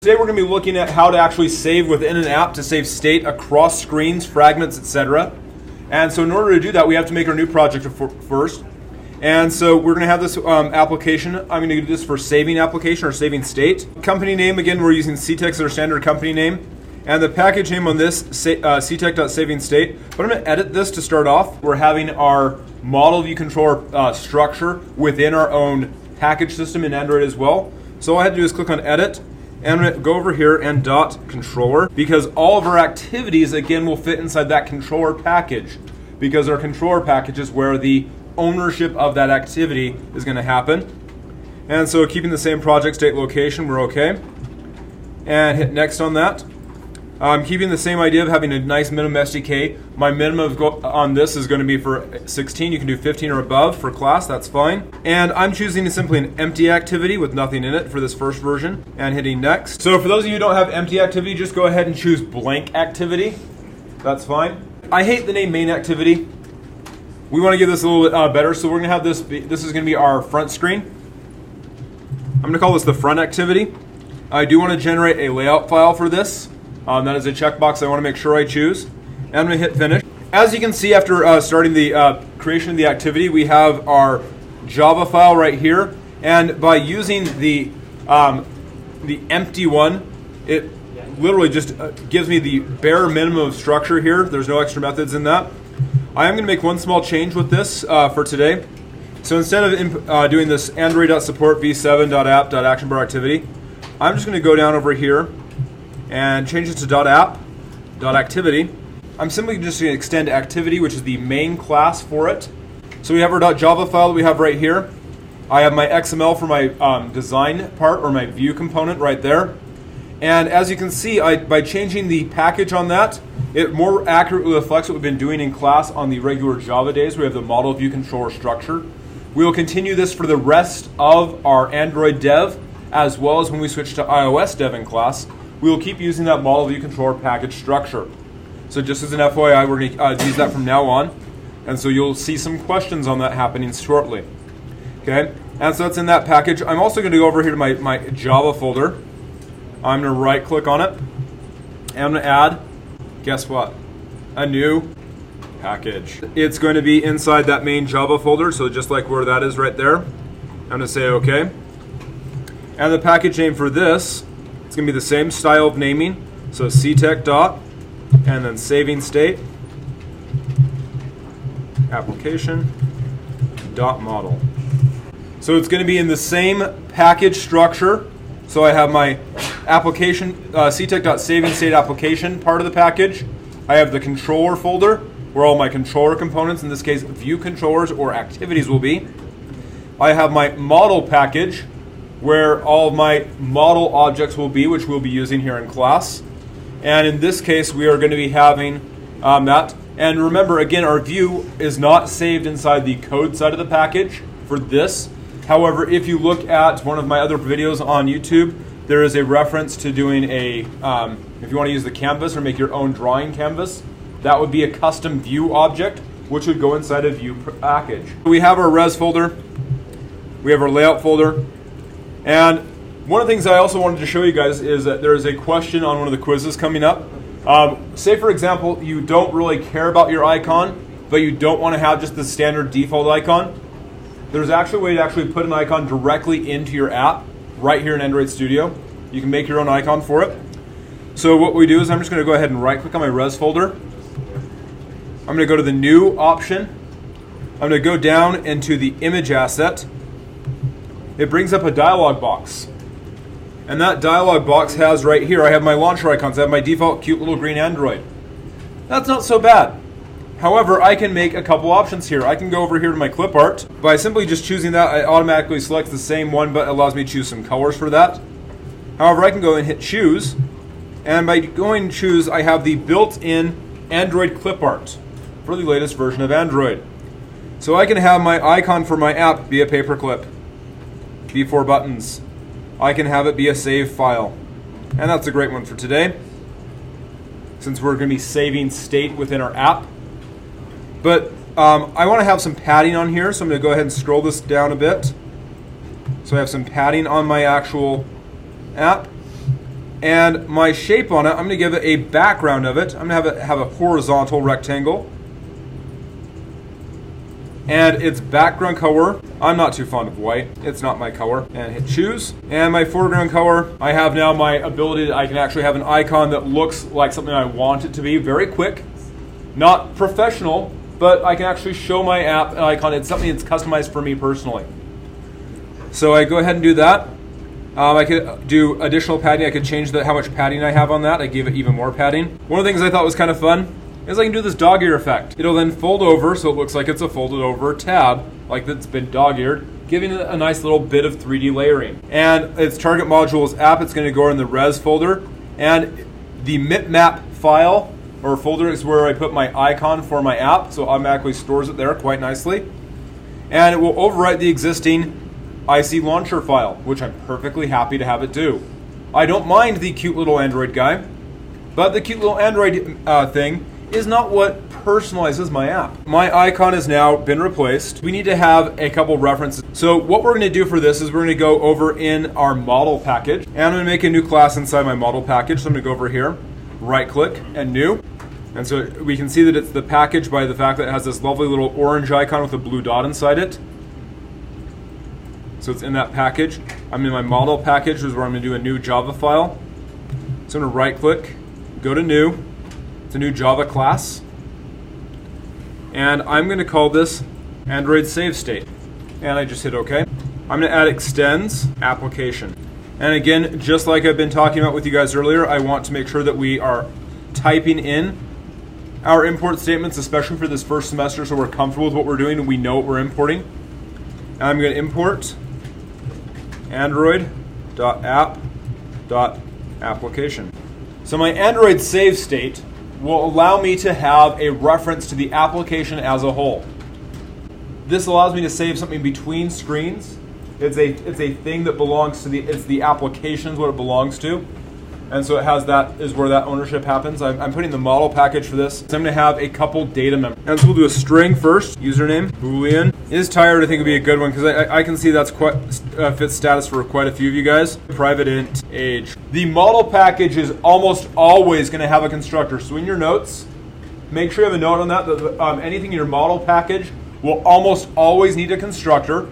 Today we're going to be looking at how to actually save within an app to save state across screens, fragments, etc. And so in order to do that, we have to make our new project first. And so we're going to have this application. I'm going to do this for saving application or saving state. Company name, again, we're using CTEC as our standard company name. And the package name on this, CTEC.SavingState. But I'm going to edit this to start off. We're having our model view controller structure within our own package system in Android as well. So all I have to do is click on edit. And I'm going to go over here and .controller, because all of our activities, again, will fit inside that controller package, because our controller package is where the ownership of that activity is going to happen. And so keeping the same project state location, we're okay. And hit next on that. I'm keeping the same idea of having a nice minimum SDK. My minimum on this is going to be for 16. You can do 15 or above for class, that's fine. And I'm choosing simply an empty activity with nothing in it for this first version and hitting next. So for those of you who don't have empty activity, just go ahead and choose blank activity. That's fine. I hate the name main activity. We want to give this a little bit better, so we're going to have this is going to be our front screen. I'm going to call this the front activity. I do want to generate a layout file for this. That is a checkbox I want to make sure I choose. And I'm going to hit finish. As you can see, after starting the creation of the activity, we have our Java file right here. And by using the empty one, it literally just gives me the bare minimum of structure here. There's no extra methods in that. I am going to make one small change with this for today. So instead of doing this android.support v7.app.action bar activity, I'm just going to go down over here and change it to .app.activity. I'm simply just going to extend activity, which is the main class for it. So we have our .java file that we have right here. I have my XML for my design part, or my view component right there. And as you can see, by changing the package on that, it more accurately reflects what we've been doing in class on the regular Java days. We have the model view controller structure. We will continue this for the rest of our Android dev, as well as when we switch to iOS dev in class. We will keep using that model view controller package structure. So just as an FYI, we're going to use that from now on. And so you'll see some questions on that happening shortly. Okay, and so that's in that package. I'm also going to go over here to my Java folder. I'm going to right click on it. And I'm going to add, guess what? A new package. It's going to be inside that main Java folder, so just like where that is right there. I'm going to say OK. And the package name for this, it's going to be the same style of naming. So CTEC dot, and then saving state, application dot model. So it's going to be in the same package structure. So I have my application, CTEC dot saving state application part of the package. I have the controller folder, where all my controller components, in this case view controllers or activities, will be. I have my model package, where all of my model objects will be, which we'll be using here in class. And in this case, we are going to be having that. And remember, again, our view is not saved inside the code side of the package for this. However, if you look at one of my other videos on YouTube, there is a reference to doing a, if you want to use the canvas or make your own drawing canvas, that would be a custom view object, which would go inside a view package. We have our res folder. We have our layout folder. And one of the things I also wanted to show you guys is that there is a question on one of the quizzes coming up. Say, for example, you don't really care about your icon, but you don't want to have just the standard default icon. There's actually a way to actually put an icon directly into your app right here in Android Studio. You can make your own icon for it. So what we do is I'm just going to go ahead and right-click on my res folder. I'm going to go to the new option. I'm going to go down into the image asset. It brings up a dialog box. And that dialog box has right here, I have my launcher icons. I have my default cute little green Android. That's not so bad. However, I can make a couple options here. I can go over here to my clip art. By simply just choosing that, I automatically select the same one, but it allows me to choose some colors for that. However, I can go and hit choose. And by going choose, I have the built-in Android clip art for the latest version of Android. So I can have my icon for my app be a paperclip, be 4 buttons. I can have it be a save file. And that's a great one for today, since we're going to be saving state within our app. But I want to have some padding on here, so I'm going to go ahead and scroll this down a bit. So I have some padding on my actual app. And my shape on it, I'm going to give it a background of it. I'm going to have a horizontal rectangle. And its background color, I'm not too fond of white. It's not my color. And hit choose. And my foreground color, I have now my ability that I can actually have an icon that looks like something I want it to be. Very quick. Not professional, but I can actually show my app icon. It's something that's customized for me personally. So I go ahead and do that. I could do additional padding. I could change how much padding I have on that. I gave it even more padding. One of the things I thought was kind of fun is I can do this dog-ear effect. It'll then fold over, so it looks like it's a folded over tab, like it's been dog-eared, giving it a nice little bit of 3D layering. And its target module is app. It's going to go in the res folder. And the mipmap file or folder is where I put my icon for my app, so it automatically stores it there quite nicely. And it will overwrite the existing IC launcher file, which I'm perfectly happy to have it do. I don't mind the cute little Android guy, but the cute little Android thing is not what personalizes my app. My icon has now been replaced. We need to have a couple references. So what we're going to do for this is we're going to go over in our model package, and I'm going to make a new class inside my model package. So I'm going to go over here, right click, and new. And so we can see that it's the package by the fact that it has this lovely little orange icon with a blue dot inside it. So it's in that package. I'm in my model package, which is where I'm going to do a new Java file. So I'm going to right click, go to new. It's a new Java class. And I'm going to call this AndroidSaveState. And I just hit OK. I'm going to add extends application. And again, just like I've been talking about with you guys earlier, I want to make sure that we are typing in our import statements, especially for this first semester, so we're comfortable with what we're doing and we know what we're importing. And I'm going to import android.app.Application. So my Android save state will allow me to have a reference to the application as a whole. This allows me to save something between screens. It's a thing that belongs to the application is what it belongs to. And so it has that is where that ownership happens. I'm putting the model package for this. So I'm going to have a couple data members. And so we'll do a string first. Username, Boolean. Is tired, I think would be a good one because I can see that's quite fits status for quite a few of you guys. Private int, age. The model package is almost always going to have a constructor. So in your notes, make sure you have a note on that. Anything in your model package will almost always need a constructor.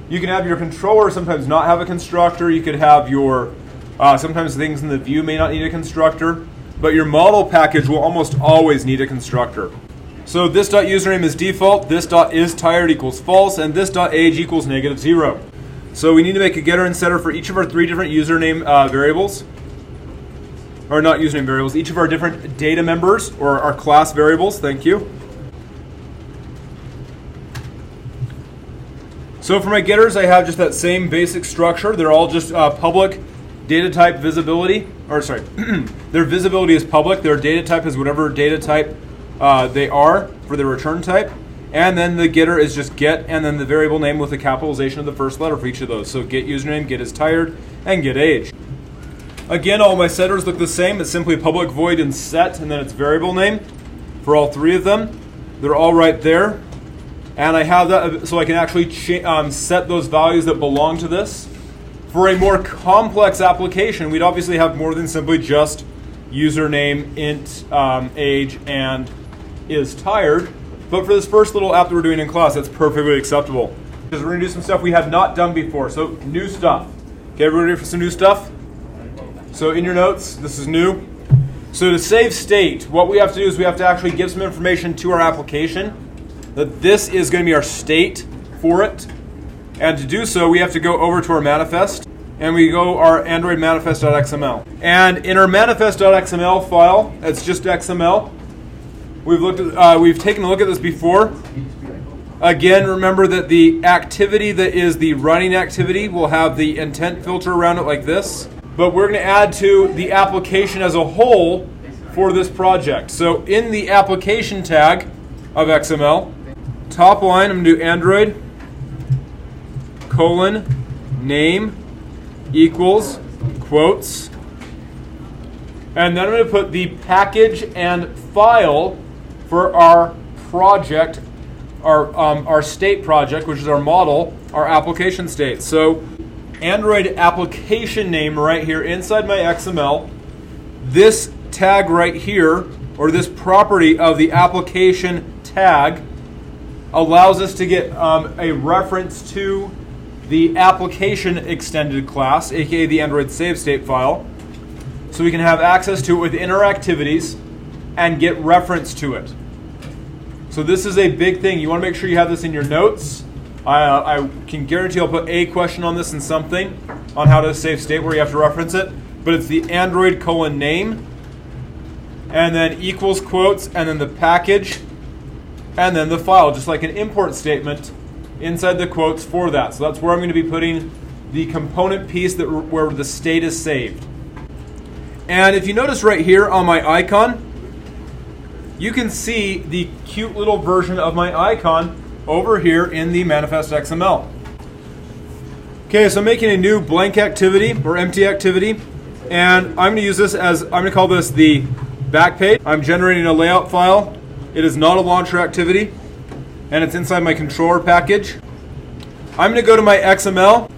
You can have your controller sometimes not have a constructor. You could have your sometimes things in the view may not need a constructor, but your model package will almost always need a constructor. So this .username is default, this .isTired equals false, and this .age equals -0. So we need to make a getter and setter for each of our three different username variables. Or not username variables, each of our different data members, or our class variables, thank you. So for my getters, I have just that same basic structure. They're all just public data type visibility, or sorry, their visibility is public, their data type is whatever data type they are for the return type, and then the getter is just get, and then the variable name with the capitalization of the first letter for each of those. So get username, get is tired, and get age. Again, all my setters look the same. It's simply public void and set, and then it's variable name for all three of them. They're all right there. And I have that so I can actually set those values that belong to this. For a more complex application, we'd obviously have more than simply just username, int, age, and is tired. But for this first little app that we're doing in class, that's perfectly acceptable. Because we're going to do some stuff we have not done before. So new stuff. Okay, everybody ready for some new stuff? So in your notes, this is new. So to save state, what we have to do is we have to actually give some information to our application that this is going to be our state for it. And to do so, we have to go over to our manifest, and we go our AndroidManifest.xml. And in our manifest.xml file, it's just XML. We've taken a look at this before. Again, remember that the activity that is the running activity will have the intent filter around it like this. But we're going to add to the application as a whole for this project. So in the application tag of XML, top line, I'm going to do Android :name equals quotes, and then I'm going to put the package and file for our project, our state project, which is our model, our application state. So Android application name right here inside my XML. This tag right here, or this property of the application tag, allows us to get a reference to the application extended class, aka the AndroidSaveState file, so we can have access to it within our activities and get reference to it. So this is a big thing. You want to make sure you have this in your notes. I can guarantee I'll put a question on this in something on how to save state where you have to reference it. But it's the Android : name, and then equals quotes, and then the package, and then the file, just like an import statement inside the quotes for that. So that's where I'm going to be putting the component piece where the state is saved. And if you notice right here on my icon, you can see the cute little version of my icon over here in the Manifest.xml. Okay, so I'm making a new blank activity or empty activity, and I'm going to use this as, I'm going to call this the back page. I'm generating a layout file. It is not a launcher activity, and it's inside my controller package. I'm going to go to my XML.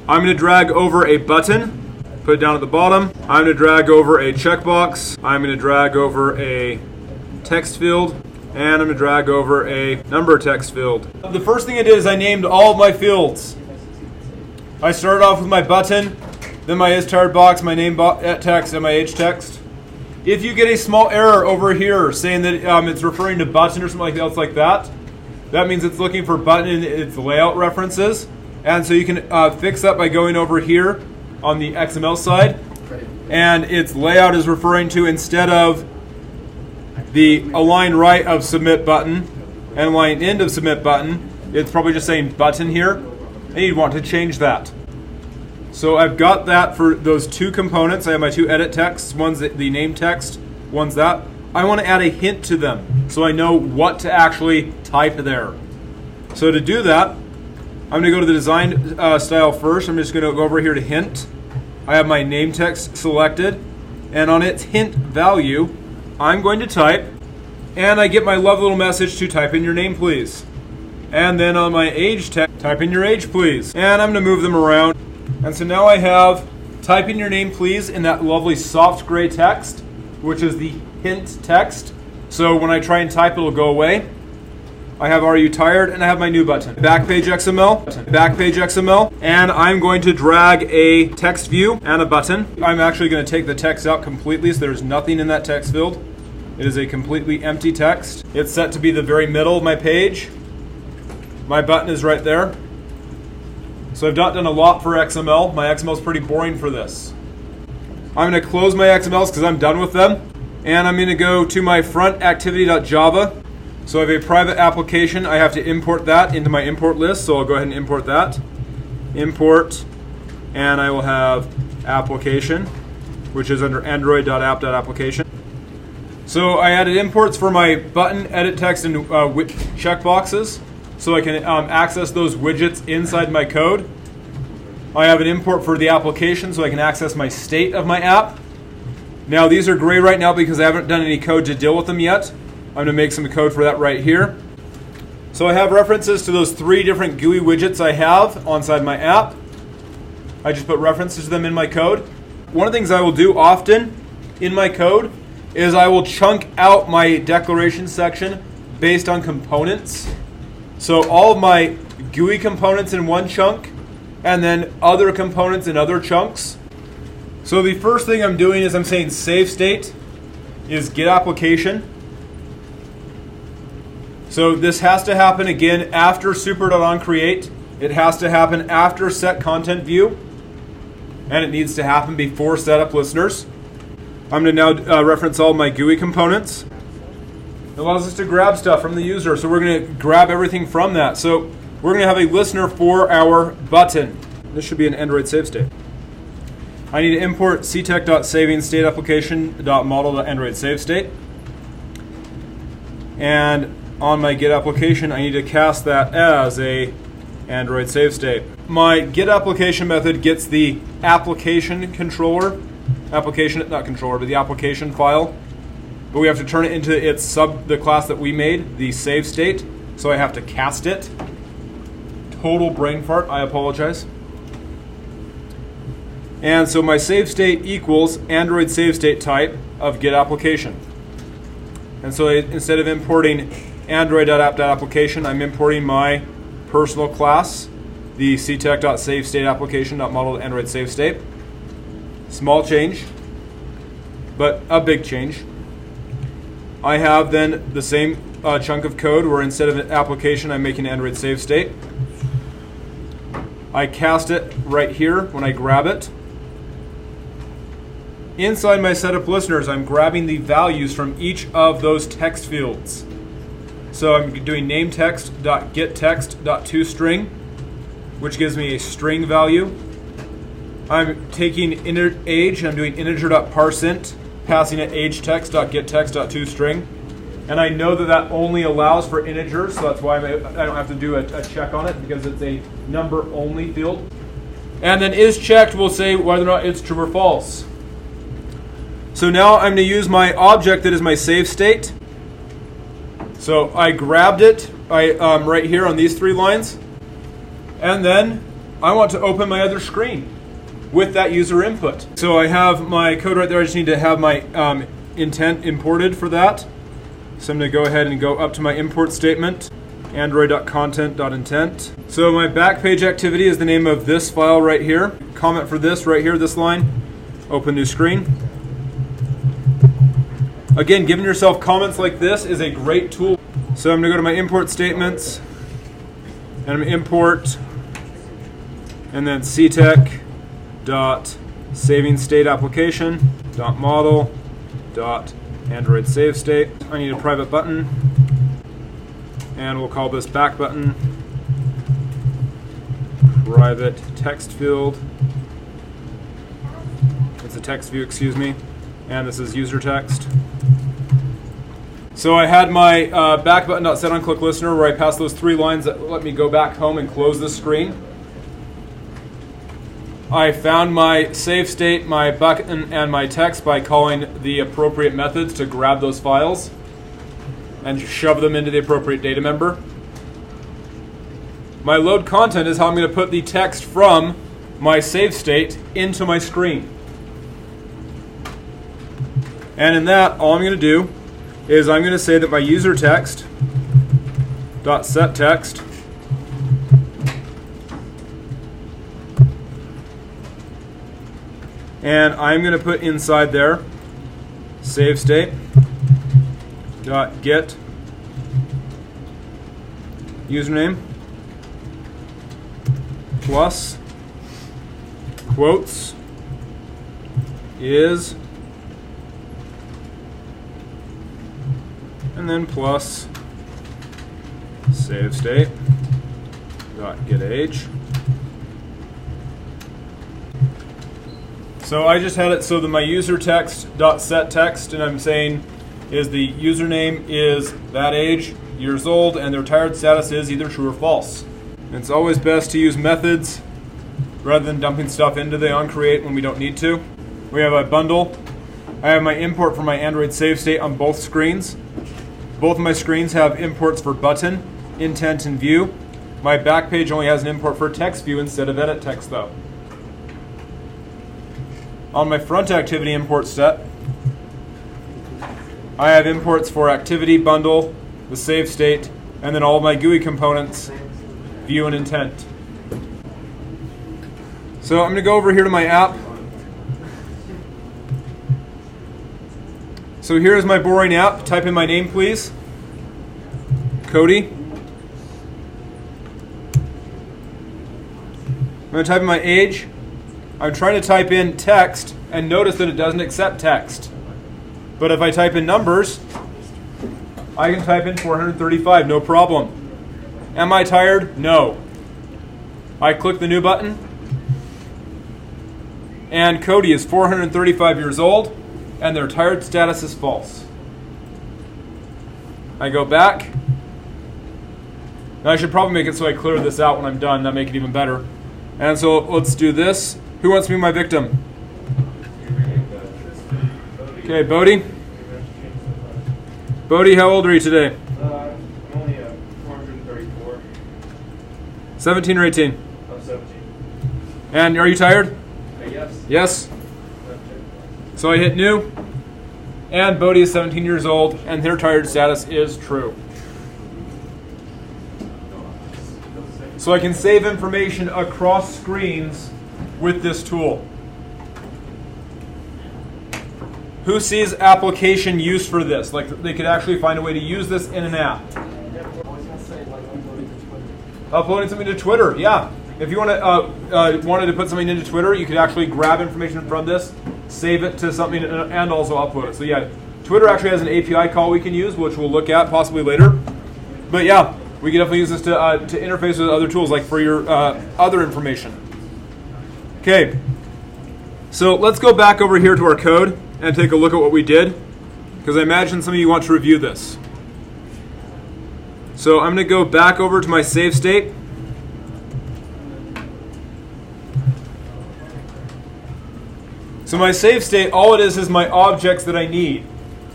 I'm going to drag over a button, put it down at the bottom. I'm going to drag over a checkbox. I'm going to drag over a text field, and I'm going to drag over a number text field. The first thing I did is I named all of my fields. I started off with my button, then my is tired box, my name text, and my age text. If you get a small error over here saying that it's referring to button or something else like that, that means it's looking for button in its layout references. And so you can fix that by going over here on the XML side. And its layout is referring to, instead of the align right of submit button and align end of submit button, it's probably just saying button here. And you'd want to change that. So I've got that for those two components. I have my two edit texts. One's the name text, one's that. I want to add a hint to them so I know what to actually type there. So to do that, I'm going to go to the design style first. I'm just going to go over here to hint. I have my name text selected, and on its hint value, I'm going to type, and I get my lovely little message to type in your name, please. And then on my age text, type in your age, please. And I'm going to move them around. And so now I have type in your name, please, in that lovely soft gray text, which is the hint text. So when I try and type, it'll go away. I have Are You Tired? And I have my new button. Backpage XML, and I'm going to drag a text view and a button. I'm actually going to take the text out completely, so there's nothing in that text field. It is a completely empty text. It's set to be the very middle of my page. My button is right there. So I've not done a lot for XML. My XML is pretty boring for this. I'm going to close my XMLs because I'm done with them. And I'm going to go to my front activity.java. So I have a private application. I have to import that into my import list. So I'll go ahead and import that. Import, and I will have application, which is under android.app.Application. So I added imports for my button, edit text, and checkboxes, so I can access those widgets inside my code. I have an import for the application, so I can access my state of my app. Now these are gray right now because I haven't done any code to deal with them yet. I'm going to make some code for that right here. So I have references to those 3 different GUI widgets I have inside my app. I just put references to them in my code. One of the things I will do often in my code is I will chunk out my declaration section based on components. So all of my GUI components in one chunk, and then other components in other chunks. So the first thing I'm doing is I'm saying save state is getApplication. So this has to happen again after super.onCreate. It has to happen after setContentView, and it needs to happen before setupListeners. I'm going to now reference all my GUI components. It allows us to grab stuff from the user, so we're going to grab everything from that. So we're going to have a listener for our button. This should be an AndroidSaveState. I need to import ctech.savingStateApplication.model.AndroidSaveState. And on my getApplication, I need to cast that as a AndroidSaveState. My getApplication method gets the application controller, not controller, but the application file. But we have to turn it into the class that we made, the save state. So I have to cast it. Total brain fart, I apologize. And so my save state equals AndroidSaveState type of getApplication. And so instead of importing android.app.Application, I'm importing my personal class, the ctech.SaveStateApplication.model Android save state. Small change, but a big change. I have then the same chunk of code where instead of an application, I'm making Android save state. I cast it right here when I grab it. Inside my setupListeners, I'm grabbing the values from each of those text fields. So I'm doing nameText.getText.toString, which gives me a string value. I'm taking age, I'm doing integer.parseInt, passing it ageText.getText.toString. And I know that that only allows for integers, so that's why I don't have to do a check on it, because it's a number-only field. And then isChecked will say whether or not it's true or false. So now I'm going to use my object that is my save state. So I grabbed it right here on these 3 lines. And then I want to open my other screen with that user input. So I have my code right there. I just need to have my intent imported for that. So I'm going to go ahead and go up to my import statement, android.content.intent. So my backpage activity is the name of this file right here. Comment for this right here, this line. Open new screen. Again, giving yourself comments like this is a great tool. So I'm going to go to my import statements, and I'm going to import, and then ctech.SavingStateApplication.model.AndroidSaveState. I need a private button, and we'll call this back button. Private text field. It's a text view, excuse me. And this is user text. So I had my back button.setOnClickListener where I passed those 3 lines that let me go back home and close the screen. I found my save state, my button, and my text by calling the appropriate methods to grab those files and shove them into the appropriate data member. My loadContent is how I'm going to put the text from my save state into my screen. And in that, all I'm going to do is I'm going to say that my user text dot set text and I'm going to put inside there save state dot get username plus quotes is, and then plus save state dot get age. So I just had it so that my user text dot set text, and I'm saying is the username is that age, years old, and their retired status is either true or false. And it's always best to use methods rather than dumping stuff into the onCreate when we don't need to. We have a bundle. I have my import for my Android save state on both screens. Both of my screens have imports for button, intent, and view. My back page only has an import for text view instead of edit text though. On my front activity import set, I have imports for activity, bundle, the save state, and then all of my GUI components, view and intent. So I'm going to go over here to my app. So here's my boring app. Type in my name, please. Cody. I'm going to type in my age. I'm trying to type in text, and notice that it doesn't accept text. But if I type in numbers, I can type in 435, no problem. Am I tired? No. I click the new button, and Cody is 435 years old, and their retired status is false. I go back. Now I should probably make it so I clear this out when I'm done, that make it even better. And so let's do this. Who wants to be my victim? Okay, Bodie. Bodie, how old are you today? I'm only 434. 17 or 18? I'm 17. And are you tired? Yeah. Yes. So I hit new, and Bodhi is 17 years old, and their tired status is true. So I can save information across screens with this tool. Who sees application use for this? Like they could actually find a way to use this in an app. Uploading something to Twitter, yeah. If you wanted to put something into Twitter, you could actually grab information from this, save it to something, and also upload it. So yeah, Twitter actually has an API call we can use, which we'll look at possibly later. But yeah, we can definitely use this to interface with other tools, like for your other information. Okay, so let's go back over here to our code and take a look at what we did, because I imagine some of you want to review this. So I'm going to go back over to my save state. So my save state, all it is my objects that I need.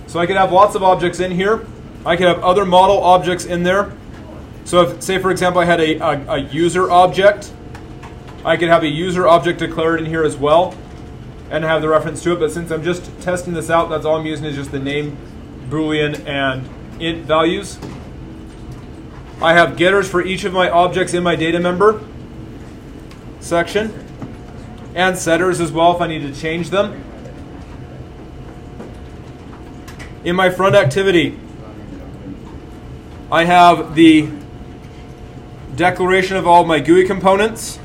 So I could have lots of objects in here. I could have other model objects in there. So if, say for example, I had a user object, I could have a user object declared in here as well and have the reference to it. But since I'm just testing this out, that's all I'm using is just the name, Boolean, and int values. I have getters for each of my objects in my data member section, and setters as well if I need to change them. In my front activity, I have the declaration of all of my GUI components.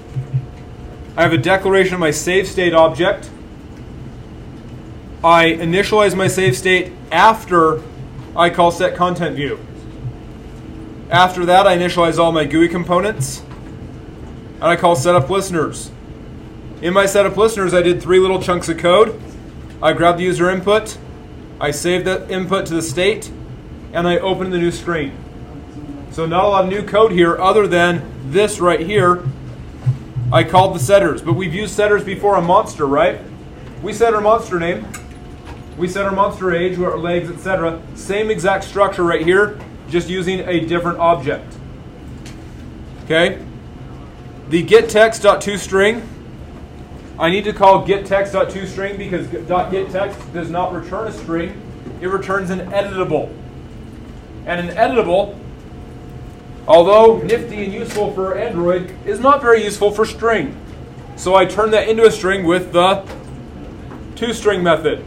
I have a declaration of my save state object. I initialize my save state after I call setContentView. After that, I initialize all my GUI components, and I call setupListeners. In my setupListeners, I did 3 little chunks of code. I grabbed the user input, I saved that input to the state, and I opened the new screen. So not a lot of new code here other than this right here. I called the setters, but we've used setters before on monster, right? We set our monster name, we set our monster age, our legs, etc. Same exact structure right here, just using a different object. Okay? The getText.toString, I need to call getText.toString because .getText does not return a string, it returns an editable. And an editable, although nifty and useful for Android, is not very useful for string. So I turn that into a string with the toString method.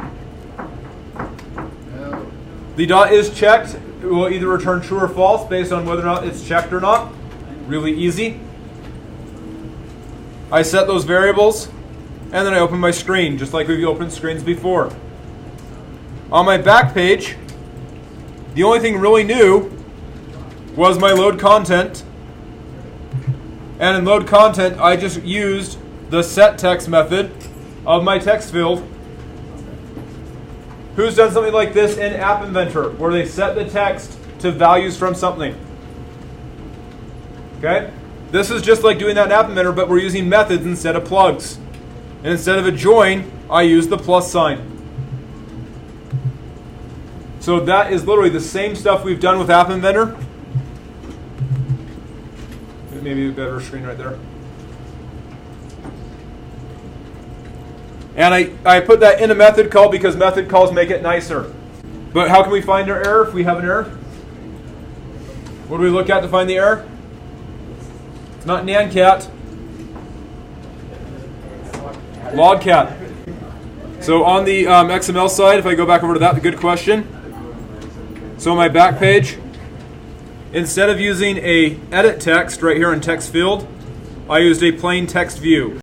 The dot is checked. It will either return true or false based on whether or not it's checked or not. Really easy. I set those variables, and then I open my screen, just like we've opened screens before. On my back page, the only thing really new was my loadContent. And in loadContent, I just used the setText method of my text field. Who's done something like this in App Inventor, where they set the text to values from something? Okay? This is just like doing that in App Inventor, but we're using methods instead of plugs. And instead of a join, I use the plus sign. So that is literally the same stuff we've done with App Inventor. Maybe a better screen right there. And I put that in a method call because method calls make it nicer. But how can we find our error if we have an error? What do we look at to find the error? It's not nancat. Logcat. So on the XML side, if I go back over to that, good question. So on my back page, instead of using a edit text right here in text field, I used a plain text view.